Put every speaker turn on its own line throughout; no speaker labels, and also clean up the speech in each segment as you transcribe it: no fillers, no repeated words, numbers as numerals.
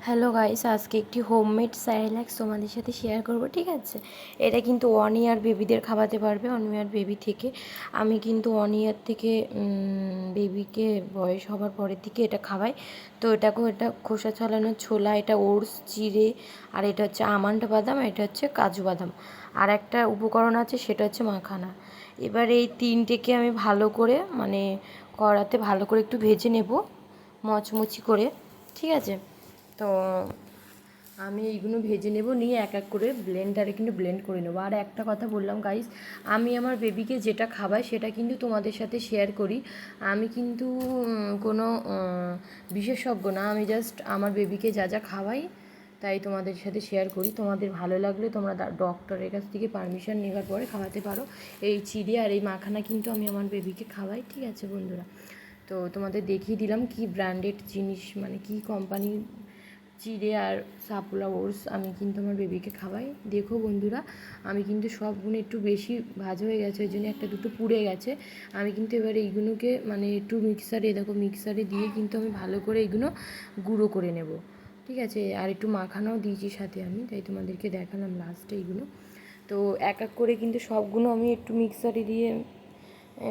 Hello guys, আজকে একটি homemade স্যারেলাক্স তোমাদের সাথে শেয়ার করব। ঠিক আছে, এটা কিন্তু 1 ইয়ার বেবিদের খাওয়াতে পারবে। 1 ইয়ার বেবি থেকে আমি কিন্তু 1 ইয়ার থেকে বেবিকে বয়স হবার পরের দিকে এটা খাওয়াই। তো এটা খোসা ছাড়ানো ছোলা, এটা ওটস, চিড়ে, আর এটা হচ্ছে আমন্ড বাদাম, এটা হচ্ছে কাজু বাদাম, আর একটা উপকরণ আছে সেটা হচ্ছে মাখানা। এবার এই তিনটেকে আমি ভালো করে কড়াতে ভালো করে একটু ভেজে নেব মচমচি করে। ঠিক আছে, তো আমি এইগুলো ভেজে নেব, নিয়ে এক এক করে ব্লেন্ডারে কিন্তু ব্লেন্ড করে নেবো। আর একটা কথা বললাম গাইস, আমি আমার বেবিকে যেটা খাওয়াই সেটা কিন্তু তোমাদের সাথে শেয়ার করি। আমি কিন্তু কোনো বিশেষজ্ঞ না, আমি জাস্ট আমার বেবিকে যা যা খাওয়াই তাই তোমাদের সাথে শেয়ার করি। তোমাদের ভালো লাগলে তোমরা ডক্টরের কাছ থেকে পারমিশন নেওয়ার পরে খাওয়াতে পারো। এই চিড়ে আর এই মাখানা কিন্তু আমি আমার বেবিকে খাওয়াই। ঠিক আছে বন্ধুরা, তো তোমাদের দেখিয়ে দিলাম কি ব্র্যান্ডেড জিনিস, কি কোম্পানির চিড়ে আর সাপুলা ওটস আমি কিন্তু আমার বেবিকে খাওয়াই। দেখো বন্ধুরা, আমি কিন্তু সবগুলো একটু বেশি ভাজা হয়ে গেছে, ওই জন্য একটা দুটো পুড়ে গেছে। আমি কিন্তু এবার এইগুলোকে একটু মিক্সারে দিয়ে কিন্তু আমি ভালো করে এইগুলো গুঁড়ো করে নেব। ঠিক আছে, আর একটু মাখানাও দিয়েছি সাথে আমি, তাই তোমাদেরকে দেখালাম লাস্টে এইগুলো। তো এক এক করে কিন্তু সবগুলো আমি একটু মিক্সারে দিয়ে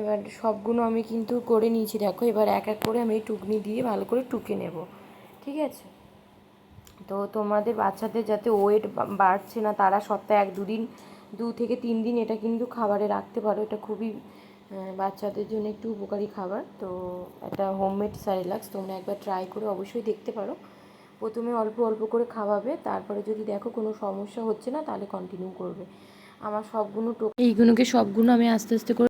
এবার সবগুলো আমি কিন্তু করে নিয়েছি। দেখো, এবার এক এক করে আমি টুকনি দিয়ে ভালো করে টুকে নেব। ঠিক আছে, তো তোমাদের বাচ্চাদের যাতে ওয়েট বাড়ছে না, তারা সপ্তাহে 2 থেকে 3 দিন এটা কিন্তু খাবারে রাখতে পারো। এটা খুবই বাচ্চাদের জন্য একটু উপকারী খাবার। তো এটা হোমমেড স্যারেলাক্স তোমরা একবার ট্রাই করে অবশ্যই দেখতে পারো। প্রথমে অল্প অল্প করে খাওয়াবে, তারপরে যদি দেখো কোনো সমস্যা হচ্ছে না তাহলে কন্টিনিউ করবে। আমার এইগুলোকে সবগুলো আমি আস্তে আস্তে করে